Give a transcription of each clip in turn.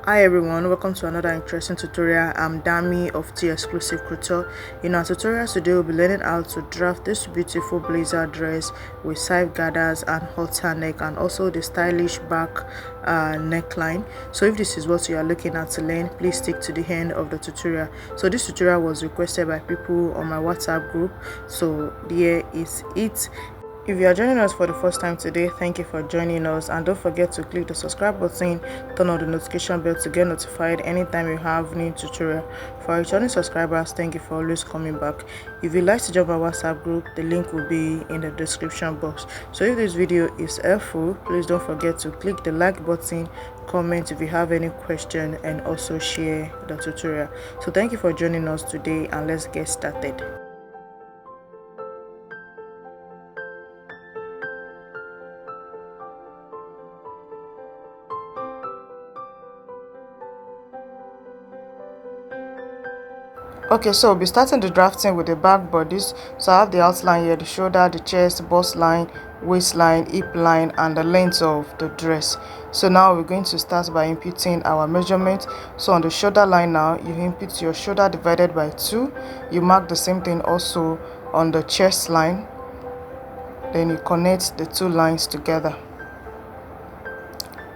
Hi everyone, welcome to another interesting tutorial. I'm Dami of T Exclusive Couture. In our tutorial today, we'll be learning how to draft this beautiful blazer dress with side gathers and halter neck, and also the stylish back neckline. So if this is what you are looking at to learn, please stick to the end of the tutorial. So this tutorial was requested by people on my WhatsApp group, so here is it. If you are joining us for the first time today, thank you for joining us, and don't forget to click the subscribe button, turn on the notification bell to get notified anytime you have new tutorial. For returning subscribers, thank you for always coming back. If you'd like to join our WhatsApp group, the link will be in the description box. So if this video is helpful, please don't forget to click the like button, comment if you have any question, and also share the tutorial. So thank you for joining us today, and let's get started. Okay, so we'll be starting the drafting with the back bodice. So I have the outline here, the shoulder, the chest, bust line, waistline, hip line, and the length of the dress. So now we're going to start by imputing our measurement. So on the shoulder line now, you input your shoulder divided by 2. You mark the same thing also on the chest line. Then you connect the two lines together.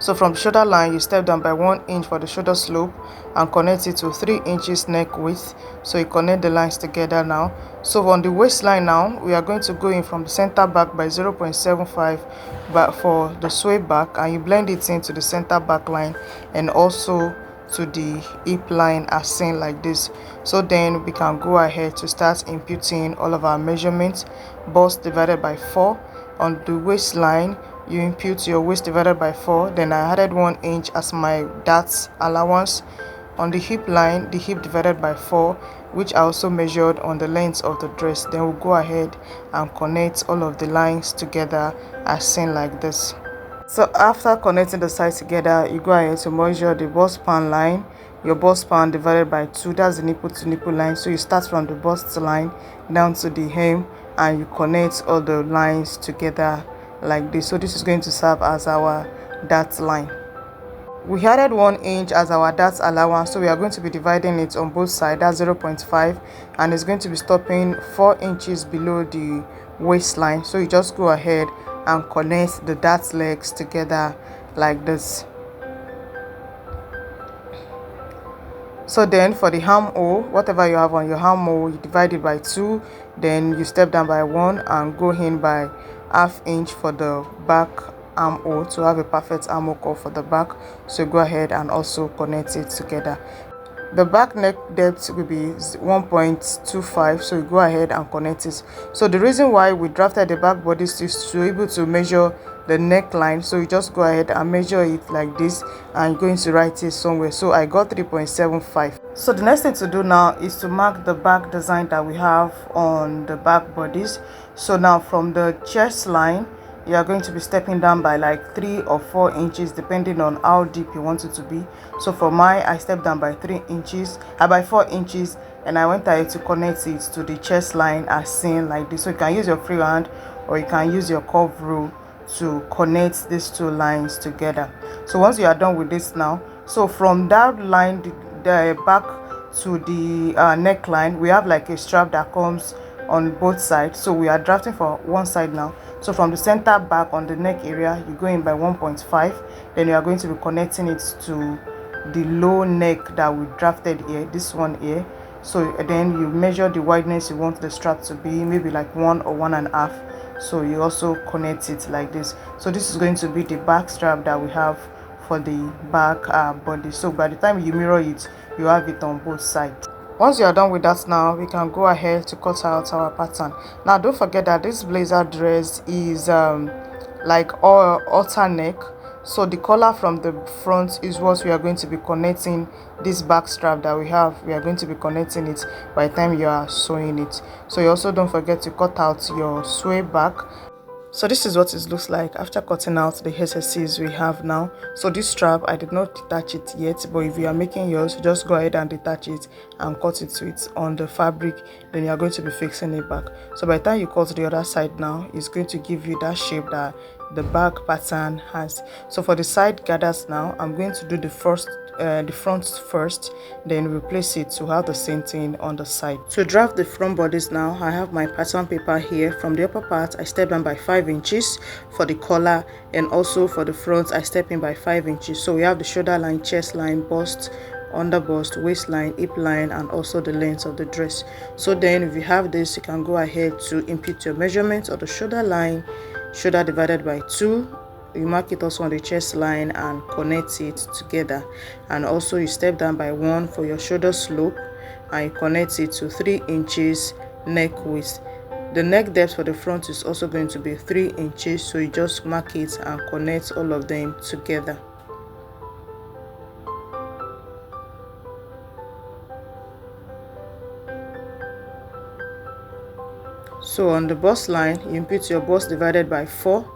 So from shoulder line, you step down by 1 inch for the shoulder slope and connect it to 3 inches neck width. So you connect the lines together now. So on the waistline now, we are going to go in from the center back by 0.75 but for the sway back, and you blend it into the center back line and also to the hip line as seen like this. So then we can go ahead to start imputing all of our measurements. Bust divided by 4 on the waistline. You impute your waist divided by 4. Then I added 1 inch as my dart allowance. On the hip line, the hip divided by 4, which I also measured on the length of the dress. Then we'll go ahead and connect all of the lines together as seen like this. So after connecting the sides together, you go ahead to measure the bust span line. Your bust span divided by 2, that's the nipple to nipple line. So you start from the bust line down to the hem and you connect all the lines together like this. So this is going to serve as our dart line. We added 1 inch as our dart allowance, so we are going to be dividing it on both sides. That's 0.5, and it's going to be stopping 4 inches below the waistline. So you just go ahead and connect the dart legs together like this. So then for the armhole, whatever you have on your armhole, you divide it by 2, then you step down by 1 and go in by ½ inch for the back armhole to have a perfect armhole curve for the back. So go ahead and also connect it together. The back neck depth will be 1.25, so you go ahead and connect it. So the reason why we drafted the back bodice is to be able to measure the neckline. So you just go ahead and measure it like this, and you're going to write it somewhere. So I got 3.75. So the next thing to do now is to mark the back design that we have on the back bodice. So now from the chest line, you are going to be stepping down by like 3 or 4 inches depending on how deep you want it to be. So for mine, I stepped down by 3 inches, by 4 inches, and I went ahead to connect it to the chest line as seen like this. So you can use your free hand or you can use your curve rule to connect these two lines together. So once you are done with this now, so from that line, the back to the neckline, we have like a strap that comes on both sides. So we are drafting for one side now. So from the center back on the neck area, you go in by 1.5. Then you are going to be connecting it to the low neck that we drafted here, this one here. So then you measure the wideness you want the strap to be, maybe like 1 or 1.5. So you also connect it like this. So this is going to be the back strap that we have for the back body. So by the time you mirror it, you have it on both sides. Once you are done with that now, we can go ahead to cut out our pattern. Now don't forget that this blazer dress is like halter neck. So the collar from the front is what we are going to be connecting this back strap that we have. We are going to be connecting it by the time you are sewing it. So you also don't forget to cut out your sway back. So this is what it looks like after cutting out the SSCs we have now. So this strap, I did not detach it yet, but if you are making yours, just go ahead and detach it and cut it to it on the fabric. Then you are going to be fixing it back. So by the time you cut the other side now, it's going to give you that shape that the back pattern has. So for the side gathers now, I'm going to do the first the front first, then replace it to have the same thing on the side. To draft the front bodice now, I have my pattern paper here. From the upper part, I step down by 5 inches for the collar, and also for the front I step in by 5 inches. So we have the shoulder line, chest line, bust, under bust, waistline, hip line, and also the length of the dress. So then if you have this, you can go ahead to input your measurements of the shoulder line, shoulder divided by 2. You mark it also on the chest line and connect it together, and also you step down by 1 for your shoulder slope and you connect it to 3 inches neck width. The neck depth for the front is also going to be 3 inches, so you just mark it and connect all of them together. So on the bust line, you input your bust divided by 4,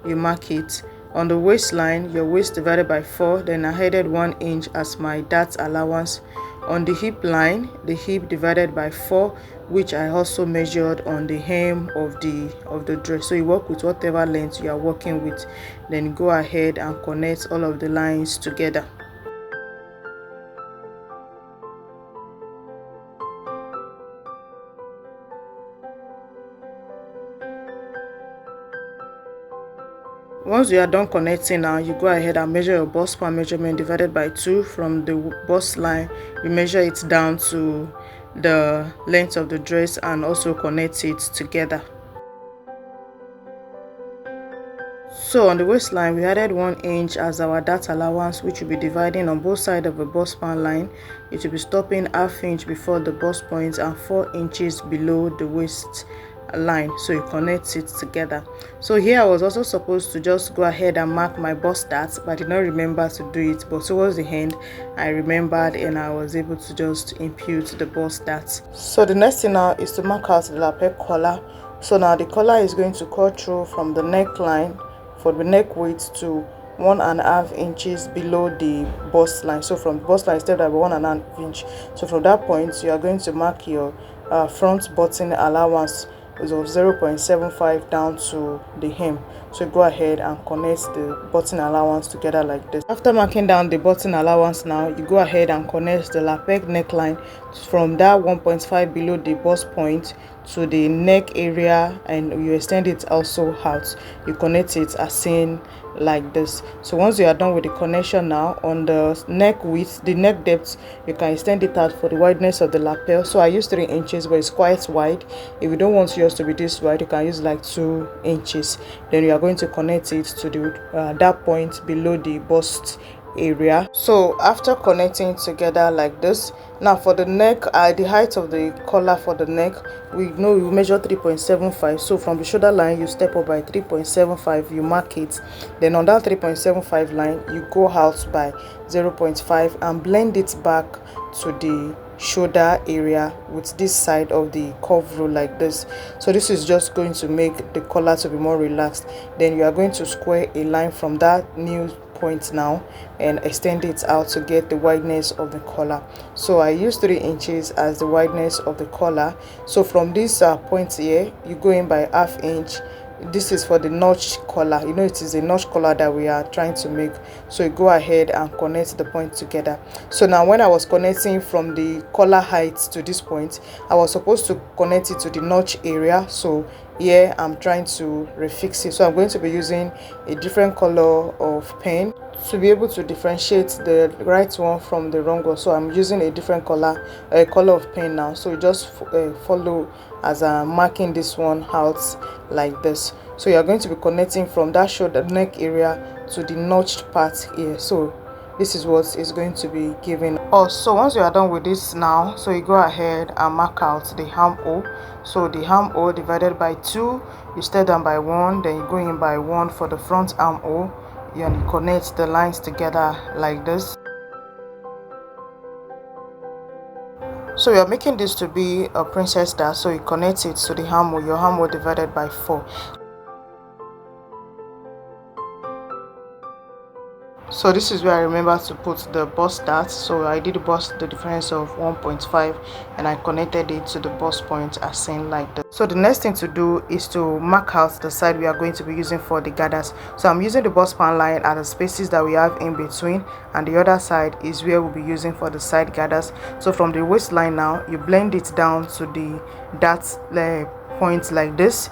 you mark it. On the waistline, your waist divided by 4, then I added 1 inch as my dart allowance. On the hip line, the hip divided by 4, which I also measured on the hem of the dress. So you work with whatever length you are working with, then go ahead and connect all of the lines together. Once you are done connecting now, you go ahead and measure your bust span measurement divided by 2. From the bust line, you measure it down to the length of the dress and also connect it together. So on the waistline, we added 1 inch as our dart allowance, which will be dividing on both sides of the bust span line. It will be stopping ½ inch before the bust point and 4 inches below the waist line, so you connect it together. So here I was also supposed to just go ahead and mark my bust dart, but I did not remember to do it, but towards the end I remembered and I was able to just impute the bust dart. So the next thing now is to mark out the lapel collar. So now the collar is going to cut through from the neckline for the neck width to 1½ inches below the bust line. So from the bust line, step down by 1½ inch. So from that point, you are going to mark your front button allowance of 0.75 down to the hem. So go ahead and connect the button allowance together like this. After marking down the button allowance now, you go ahead and connect the lapel neckline from that 1.5 below the bust point to the neck area, and you extend it also out. You connect it as seen like this. So once you are done with the connection now, on the neck width, the neck depth, you can extend it out for the wideness of the lapel. So I use 3 inches, but it's quite wide. If you don't want yours to be this wide, you can use like 2 inches. Then you are going to connect it to the that point below the bust area. So after connecting together like this, now for the neck, the height of the collar for the neck, we know we measure 3.75. so from the shoulder line, you step up by 3.75, you mark it. Then on that 3.75 line, you go out by 0.5 and blend it back to the shoulder area with this side of the curve rule like this. So this is just going to make the collar to be more relaxed. Then you are going to square a line from that new point now and extend it out to get the wideness of the collar. So I use 3 inches as the wideness of the collar. So from this point here, you go in by ½ inch. This is for the notch collar. You know, it is a notch collar that we are trying to make. So you go ahead and connect the point together. So now when I was connecting from the collar height to this point, I was supposed to connect it to the notch area. So here I'm trying to refix it. So I'm going to be using a different color of pen to be able to differentiate the right one from the wrong one. So I'm using a different color of pen now. So you just follow as I'm marking this one out like this. So you're going to be connecting from that shoulder neck area to the notched part here. So this is what is going to be given. So once you are done with this now, so you go ahead and mark out the armhole. So the armhole divided by 2, you step down by 1, then you go in by 1 for the front armhole. You connect the lines together like this. So you're making this to be a princess dart, so you connect it to the armhole, your armhole divided by 4. So So this is where I remember to put the bust dart. So I did bust the difference of 1.5 and I connected it to the bust point as seen like this. So the next thing to do is to mark out the side we are going to be using for the gathers. So I'm using the bust span line at the spaces that we have in between, and the other side is where we'll be using for the side gathers. So from the waistline now, you blend it down to the dart point like this.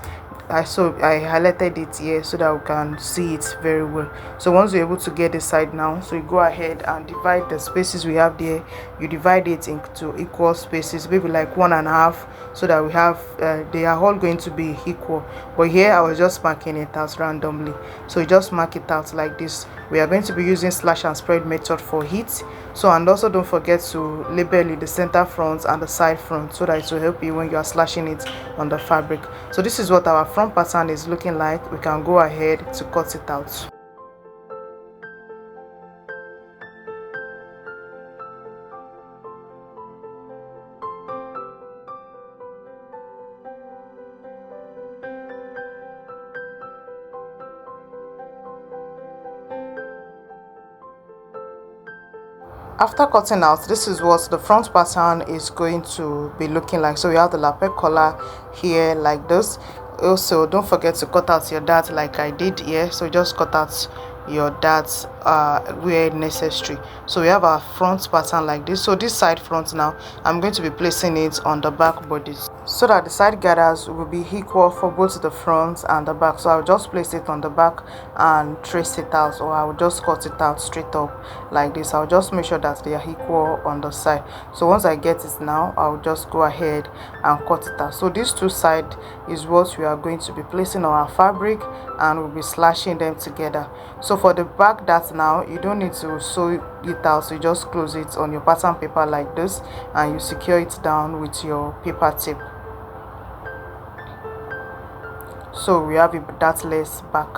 I highlighted it here so that we can see it very well. So once you're able to get the side now, so you go ahead and divide the spaces we have there. You divide it into equal spaces, maybe like 1.5, so that we have they are all going to be equal. But here I was just marking it out randomly, so you just mark it out like this. We are going to be using slash and spread method for heat. So, and also don't forget to label the center front and the side front so that it will help you when you are slashing it on the fabric. So this is what our front pattern is looking like. We can go ahead to cut it out. After cutting out, this is what the front pattern is going to be looking like. So we have the lapel collar here like this. Also don't forget to cut out your dart like I did here. So just cut out your darts where necessary. So we have our front pattern like this. So this side front now, I'm going to be placing it on the back bodice so that the side gathers will be equal for both the front and the back. So I'll just place it on the back and trace it out, or I'll just cut it out straight up like this. I'll just make sure that they are equal on the side. So once I get it now, I'll just go ahead and cut it out. So these two sides is what we are going to be placing on our fabric, and we'll be slashing them together. So for the back dart now, you don't need to sew it out, so you just close it on your pattern paper like this, and you secure it down with your paper tape. So we have a dartless back.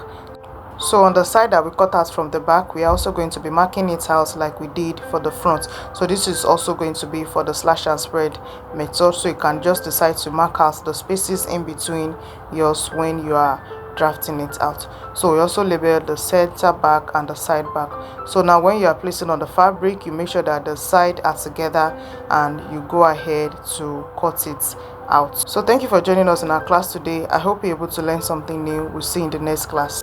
So on the side that we cut out from the back, we are also going to be marking it out like we did for the front. So this is also going to be for the slash and spread method, so you can just decide to mark out the spaces in between yours when you are drafting it out. So we also label the center back and the side back. So now when you are placing on the fabric, you make sure that the side are together and you go ahead to cut it out. So thank you for joining us in our class today. I hope you're able to learn something new. We'll see you in the next class.